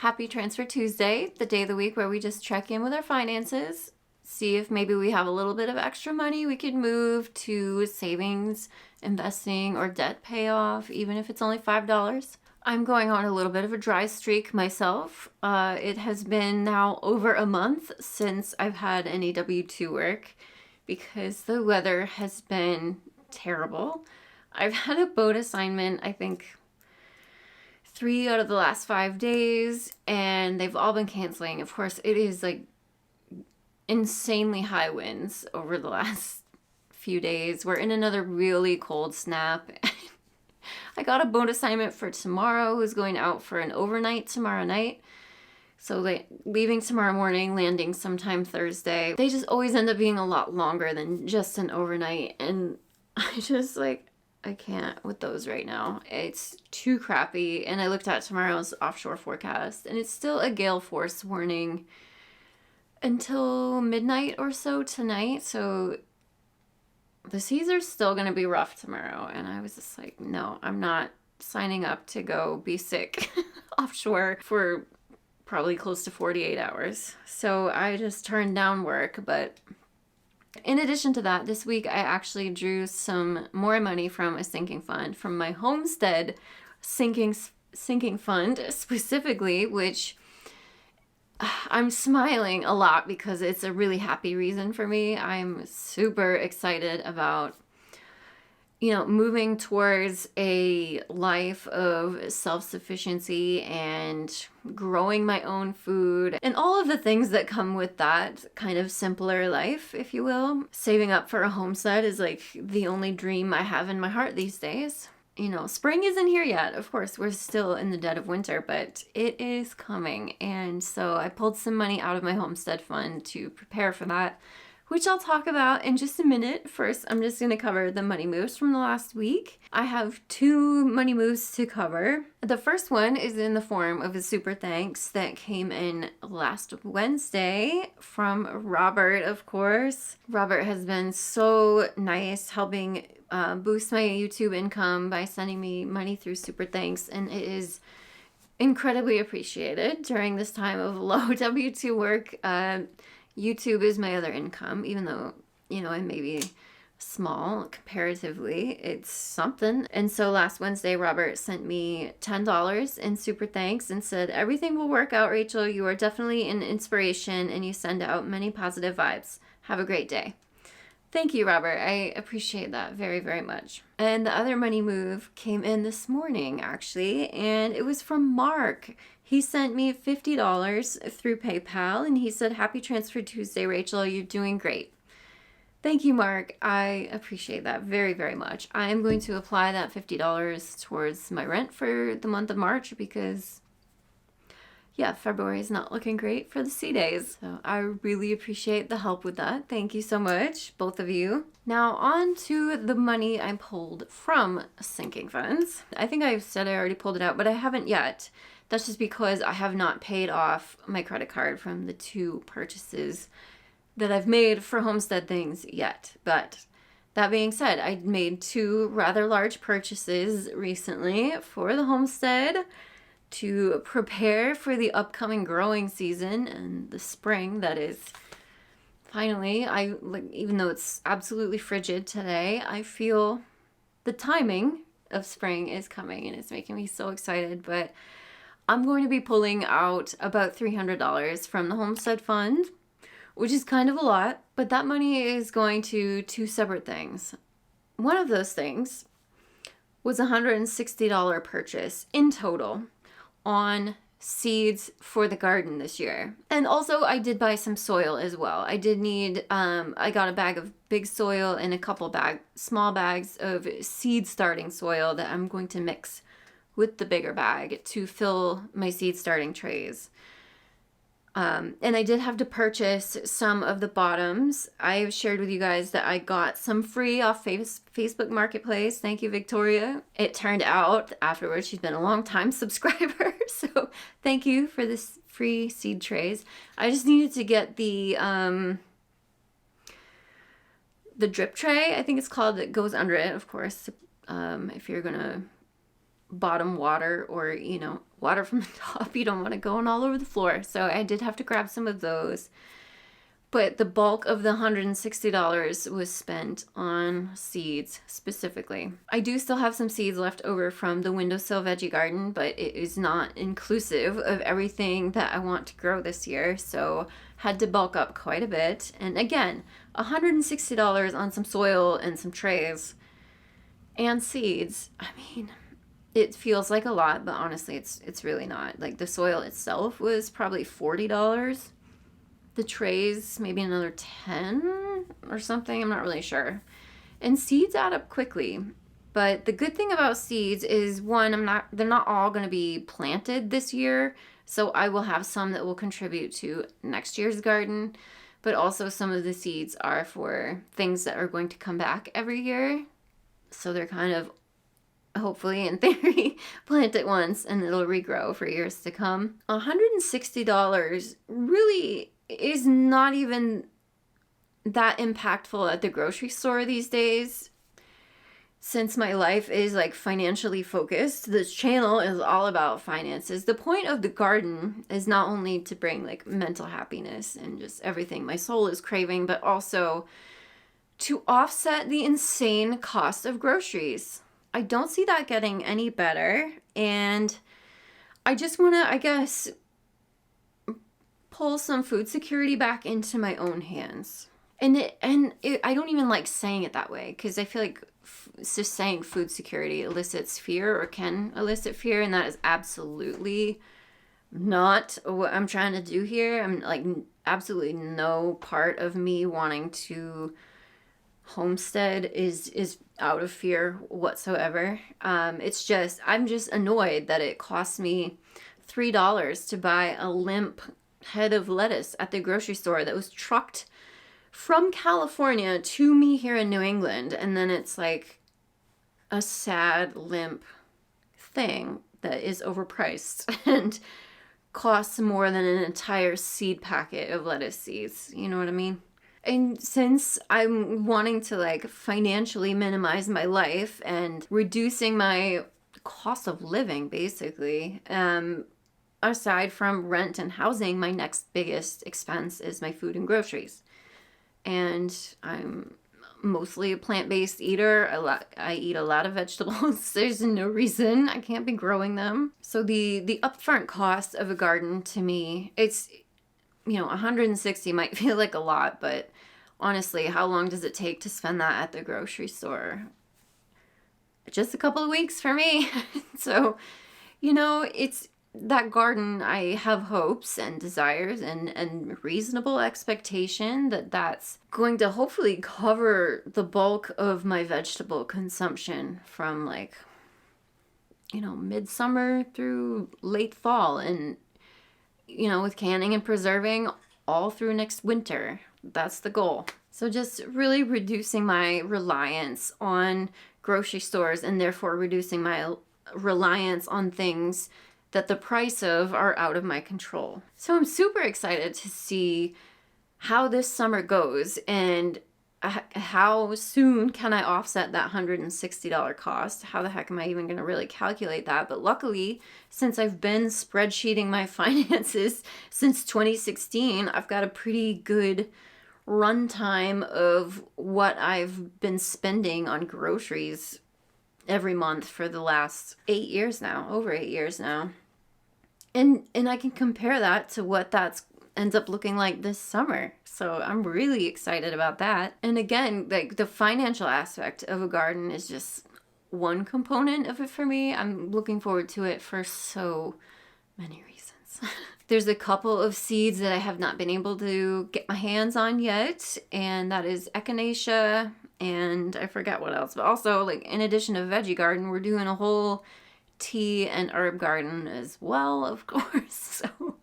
Happy Transfer Tuesday, the day of the week where we just check in with our finances, see if maybe we have a little bit of extra money we could move to savings, investing, or debt payoff, even if it's only $5. I'm going on a little bit of a dry streak myself. It has been now over a month since I've had any W-2 work because the weather has been terrible. I've had a boat assignment, I think, 3 out of the last 5 days, and they've all been canceling. Of course, it is like insanely high winds over the last few days. We're in another really cold snap. I got a boat assignment for tomorrow who's going out for an overnight tomorrow night. So leaving tomorrow morning, landing sometime Thursday. They just always end up being a lot longer than just an overnight. And I can't with those right now. It's too crappy. And I looked at tomorrow's offshore forecast, and it's still a gale force warning until midnight or so tonight. So the seas are still going to be rough tomorrow. And I was just like, no, I'm not signing up to go be sick offshore for probably close to 48 hours. So I just turned down work. But in addition to that, this week I actually drew some more money from a sinking fund, from my Homestead sinking fund specifically, which I'm smiling a lot because it's a really happy reason for me. I'm super excited about, moving towards a life of self-sufficiency and growing my own food and all of the things that come with that kind of simpler life, if you will. Saving up for a homestead is like the only dream I have in my heart these days. Spring isn't here yet. Of course, we're still in the dead of winter, but it is coming. And so I pulled some money out of my homestead fund to prepare for that, which I'll talk about in just a minute. First, I'm just going to cover the money moves from the last week. I have 2 money moves to cover. The first one is in the form of a super thanks that came in last Wednesday from Robert, of course. Robert has been so nice helping boost my YouTube income by sending me money through super thanks, and it is incredibly appreciated during this time of low W-2 work. YouTube is my other income, even though, I may be small comparatively. It's something. And so last Wednesday, Robert sent me $10 in super thanks and said, "Everything will work out, Rachel. You are definitely an inspiration and you send out many positive vibes. Have a great day." Thank you, Robert. I appreciate that very, very much. And the other money move came in this morning, actually, and it was from Mark. He sent me $50 through PayPal, and he said, "Happy Transfer Tuesday, Rachel. You're doing great." Thank you, Mark. I appreciate that very, very much. I am going to apply that $50 towards my rent for the month of March because, February is not looking great for the sea days. So I really appreciate the help with that. Thank you so much, both of you. Now on to the money I pulled from sinking funds. I think I said I already pulled it out, but I haven't yet. That's just because I have not paid off my credit card from the 2 purchases that I've made for homestead things yet. But that being said, I made 2 rather large purchases recently for the homestead to prepare for the upcoming growing season and the spring that is finally. Even though it's absolutely frigid today, I feel the timing of spring is coming and it's making me so excited. But I'm going to be pulling out about $300 from the homestead fund, which is kind of a lot, but that money is going to 2 separate things. One of those things was a $160 purchase in total on seeds for the garden this year. And also I did buy some soil as well. I did need, I got a bag of big soil and a couple small bags of seed starting soil that I'm going to mix with the bigger bag to fill my seed starting trays. And I did have to purchase some of the bottoms. I've shared with you guys that I got some free off Facebook Marketplace. Thank you, Victoria. It turned out afterwards she's been a long time subscriber. So thank you for this free seed trays. I just needed to get the drip tray, I think it's called, that goes under it, of course. If you're going to bottom water, or, water from the top. You don't want it going all over the floor. So I did have to grab some of those. But the bulk of the $160 was spent on seeds specifically. I do still have some seeds left over from the windowsill veggie garden, but it is not inclusive of everything that I want to grow this year. So had to bulk up quite a bit. And again, $160 on some soil and some trays and seeds. I mean, it feels like a lot, but honestly, it's really not. Like, the soil itself was probably $40. The trays, maybe another 10 or something. I'm not really sure. And seeds add up quickly. But the good thing about seeds is, one, they're not all going to be planted this year. So I will have some that will contribute to next year's garden. But also some of the seeds are for things that are going to come back every year. So they're kind of, hopefully in theory, plant it once and it'll regrow for years to come. $160 really is not even that impactful at the grocery store these days. Since my life is like financially focused, this channel is all about finances. The point of the garden is not only to bring like mental happiness and just everything my soul is craving, but also to offset the insane cost of groceries. I don't see that getting any better, and I just want to, I guess, pull some food security back into my own hands. I don't even like saying it that way, because I feel like just saying food security elicits fear, or can elicit fear, and that is absolutely not what I'm trying to do here. I'm like, absolutely no part of me wanting to homestead is out of fear whatsoever. It's just, I'm just annoyed that it cost me $3 to buy a limp head of lettuce at the grocery store that was trucked from California to me here in New England, and then it's like a sad limp thing that is overpriced and costs more than an entire seed packet of lettuce seeds. You know what I mean? And since I'm wanting to like financially minimize my life and reducing my cost of living, basically, aside from rent and housing, my next biggest expense is my food and groceries. And I'm mostly a plant-based eater. I eat a lot of vegetables. There's no reason I can't be growing them. So the upfront cost of a garden to me, it's, $160 might feel like a lot, but honestly, how long does it take to spend that at the grocery store? Just a couple of weeks for me. So, it's that garden, I have hopes and desires and reasonable expectation that that's going to hopefully cover the bulk of my vegetable consumption from like, midsummer through late fall, and, with canning and preserving all through next winter. That's the goal. So just really reducing my reliance on grocery stores, and therefore reducing my reliance on things that the price of are out of my control. So I'm super excited to see how this summer goes, and how soon can I offset that $160 cost? How the heck am I even going to really calculate that? But luckily, since I've been spreadsheeting my finances since 2016, I've got a pretty good runtime of what I've been spending on groceries every month for the last 8 years now, over 8 years now. And I can compare that to what that ends up looking like this summer. So I'm really excited about that. And again, like, the financial aspect of a garden is just one component of it for me. I'm looking forward to it for so many reasons. There's a couple of seeds that I have not been able to get my hands on yet, and that is echinacea, and I forget what else. But also, like, in addition to veggie garden, we're doing a whole tea and herb garden as well, of course. So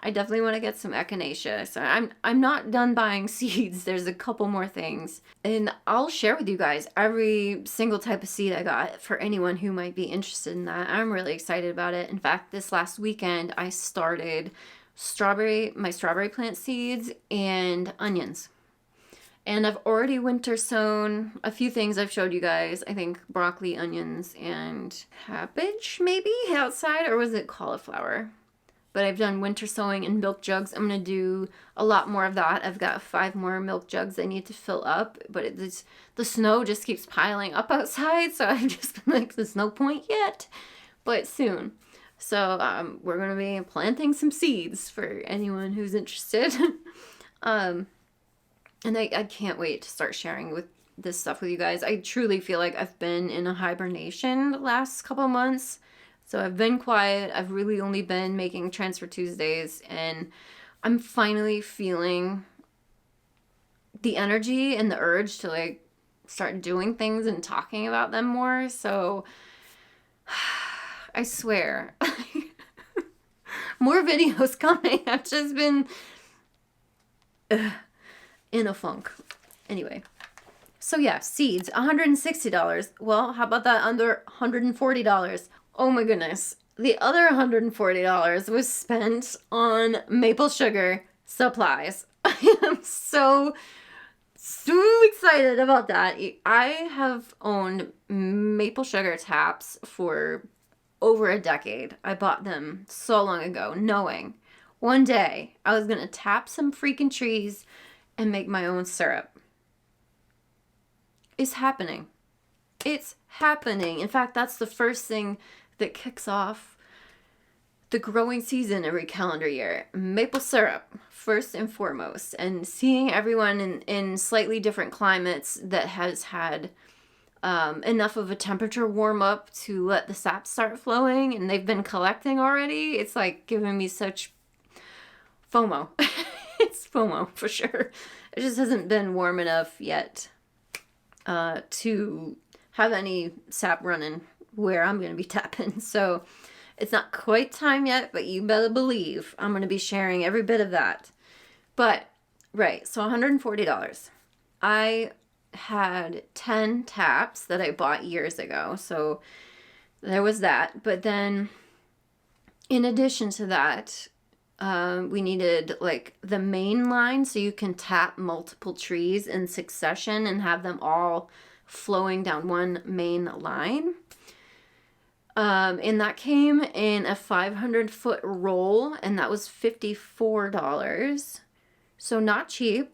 I definitely want to get some echinacea. So I'm not done buying seeds. There's a couple more things, and I'll share with you guys every single type of seed I got for anyone who might be interested in that. I'm really excited about it. In fact, this last weekend I started my strawberry plant seeds and onions. And I've already winter sown a few things I've showed you guys. I think broccoli, onions, and cabbage maybe outside, or was it cauliflower? But I've done winter sowing in milk jugs. I'm going to do a lot more of that. I've got 5 more milk jugs I need to fill up, but the snow just keeps piling up outside, so I've just been like, there's no point yet, but soon. So we're going to be planting some seeds for anyone who's interested. And I can't wait to start sharing with this stuff with you guys. I truly feel like I've been in a hibernation the last couple months. So I've been quiet. I've really only been making Transfer Tuesdays, and I'm finally feeling the energy and the urge to like start doing things and talking about them more. So I swear, more videos coming. I've just been in a funk. Anyway. So yeah, seeds, $160. Well, how about that under $140? Oh my goodness. The other $140 was spent on maple sugar supplies. I am so excited about that. I have owned maple sugar taps for over a decade. I bought them so long ago, knowing one day I was going to tap some freaking trees and make my own syrup. It's happening. It's happening. In fact, that's the first thing that kicks off the growing season every calendar year. Maple syrup, first and foremost. And seeing everyone in slightly different climates that has had enough of a temperature warm up to let the sap start flowing, and they've been collecting already, it's like giving me such FOMO. It's FOMO for sure. It just hasn't been warm enough yet to have any sap running where I'm going to be tapping. So it's not quite time yet, but you better believe I'm going to be sharing every bit of that. But, right, so $140. I had 10 taps that I bought years ago. So there was that. But then in addition to that, we needed like the main line so you can tap multiple trees in succession and have them all flowing down one main line. And that came in a 500-foot roll, and that was $54. So not cheap,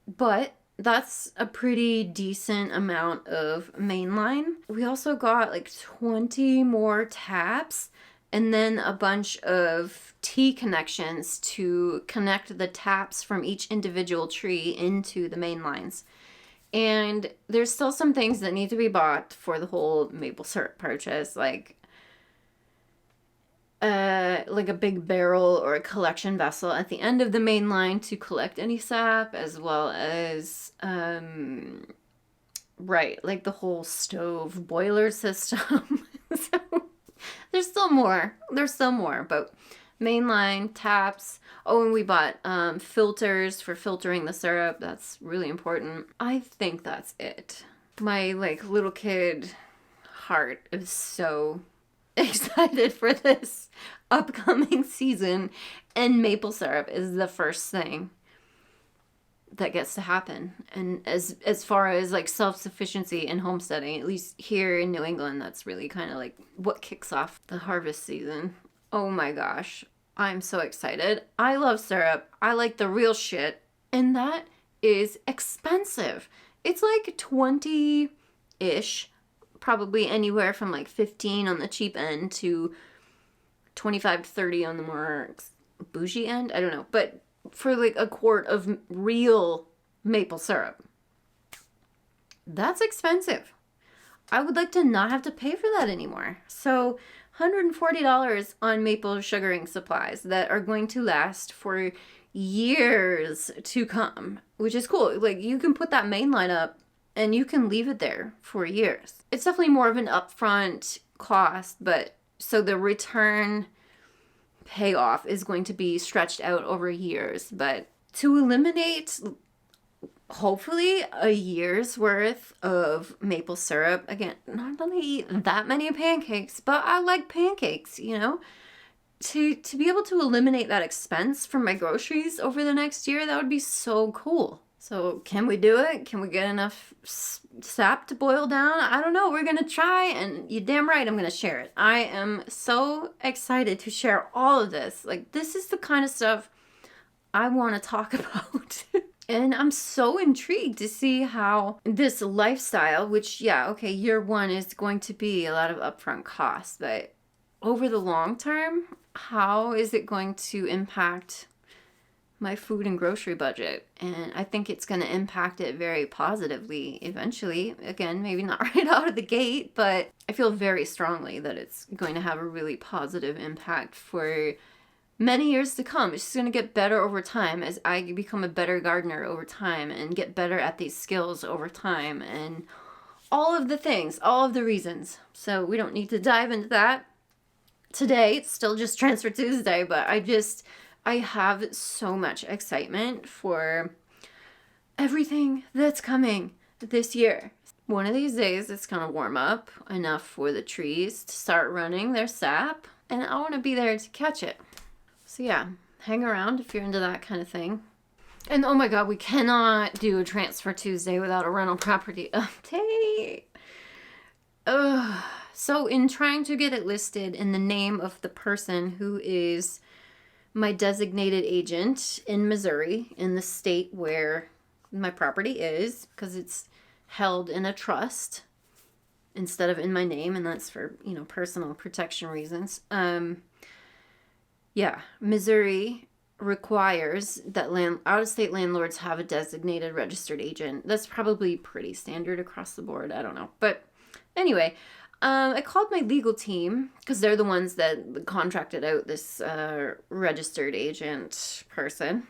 but that's a pretty decent amount of mainline. We also got like 20 more taps and then a bunch of T connections to connect the taps from each individual tree into the main lines. And there's still some things that need to be bought for the whole maple syrup purchase, like a big barrel or a collection vessel at the end of the main line to collect any sap, as well as like the whole stove boiler system. So there's still more, but mainline, taps. Oh, and we bought filters for filtering the syrup. That's really important. I think that's it. My like little kid heart is so excited for this upcoming season, and maple syrup is the first thing that gets to happen. And as far as like self-sufficiency and homesteading, at least here in New England, that's really kind of like what kicks off the harvest season. Oh my gosh, I'm so excited. I love syrup. I like the real shit, and that is expensive. It's like 20-ish, probably anywhere from like 15 on the cheap end to 25 to 30 on the more bougie end. I don't know, but for like a quart of real maple syrup, that's expensive. I would like to not have to pay for that anymore. So $140 on maple sugaring supplies that are going to last for years to come, which is cool. Like, you can put that main line up and you can leave it there for years. It's definitely more of an upfront cost, but so the return payoff is going to be stretched out over years. But to eliminate hopefully a year's worth of maple syrup, again, not that I eat that many pancakes, but I like pancakes, you know, to be able to eliminate that expense from my groceries over the next year, that would be so cool. So can we do it? Can we get enough sap to boil down? I don't know. We're going to try, and you're damn right I'm going to share it. I am so excited to share all of this. Like, this is the kind of stuff I want to talk about. And I'm so intrigued to see how this lifestyle, which, yeah, okay, year one is going to be a lot of upfront costs, but over the long term, how is it going to impact my food and grocery budget? And I think it's going to impact it very positively eventually. Again, maybe not right out of the gate, but I feel very strongly that it's going to have a really positive impact for many years to come. It's just going to get better over time as I become a better gardener over time and get better at these skills over time and all of the things, all of the reasons. So we don't need to dive into that today. It's still just Transfer Tuesday, but I have so much excitement for everything that's coming this year. One of these days it's going to warm up enough for the trees to start running their sap, and I want to be there to catch it. So yeah, hang around if you're into that kind of thing. And oh my God, we cannot do a Transfer Tuesday without a rental property update. Ugh. So in trying to get it listed in the name of the person who is my designated agent in Missouri, in the state where my property is, because it's held in a trust instead of in my name, and that's for, personal protection reasons. Yeah, Missouri requires that out-of-state landlords have a designated registered agent. That's probably pretty standard across the board. I don't know. But anyway, I called my legal team because they're the ones that contracted out this registered agent person.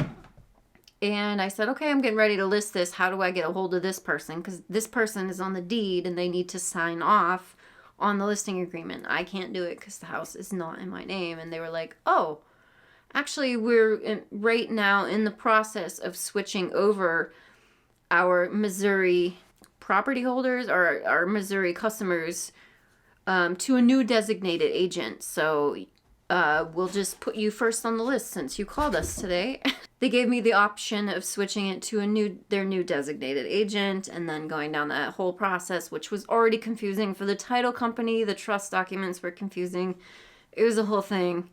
And I said, okay, I'm getting ready to list this. How do I get a hold of this person? Because this person is on the deed and they need to sign off on the listing agreement. I can't do it because the house is not in my name. And they were like, oh, actually, we're right now in the process of switching over our Missouri property holders or our Missouri customers to a new designated agent. So we'll just put you first on the list since you called us today. They gave me the option of switching it to their new designated agent and then going down that whole process, which was already confusing for the title company. The trust documents were confusing. It was a whole thing.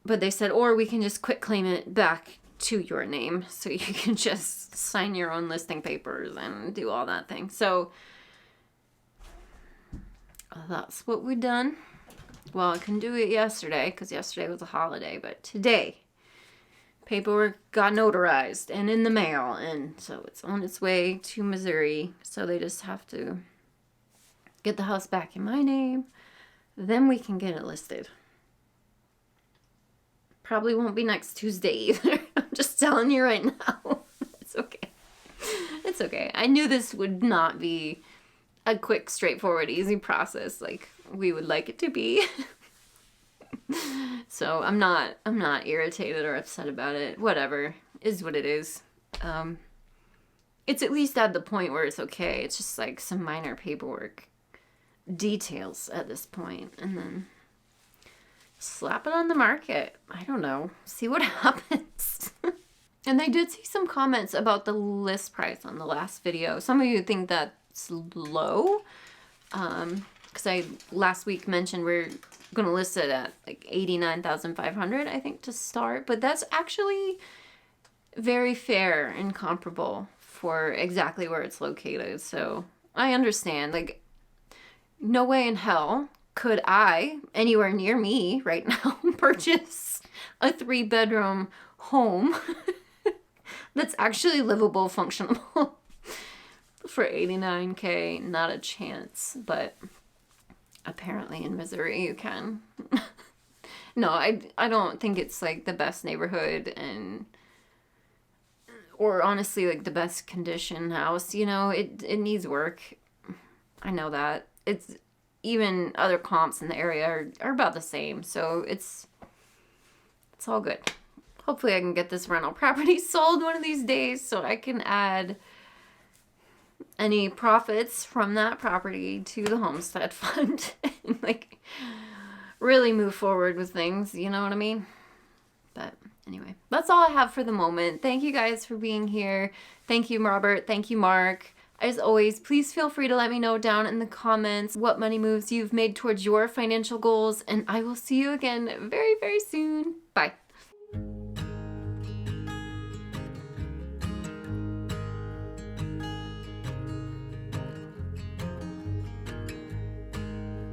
But they said, or we can just quit claim it back to your name so you can just sign your own listing papers and do all that thing. So that's what we done. Well, I couldn't do it yesterday because yesterday was a holiday, but today paperwork got notarized and in the mail, and so it's on its way to Missouri. So they just have to get the house back in my name, then we can get it listed. Probably won't be next Tuesday either. I'm just telling you right now. It's okay. It's okay. I knew this would not be a quick, straightforward, easy process like we would like it to be. So I'm not irritated or upset about it. Whatever is what it is. It's at least at the point where it's okay. It's just like some minor paperwork details at this point, and then slap it on the market. I don't know. See what happens. And they did see some comments about the list price on the last video. Some of you think that's low. Because I last week mentioned we're going to list it at like $89,500, I think, to start. But that's actually very fair and comparable for exactly where it's located. So I understand. Like, no way in hell could I, anywhere near me right now, purchase a 3-bedroom home that's actually livable, functional for $89K. Not a chance, but apparently in Missouri you can. No, I don't think it's like the best neighborhood or honestly like the best condition house. It needs work. I know that. It's even other comps in the area are about the same, so it's all good. Hopefully I can get this rental property sold one of these days so I can add any profits from that property to the Homestead fund and like really move forward with things, you know what I mean? But Anyway, that's all I have for the moment. Thank you guys for being here. Thank you, Robert. Thank you, Mark. As always, please feel free to let me know down in the comments what money moves you've made towards your financial goals, and I will see you again very, very soon. Bye.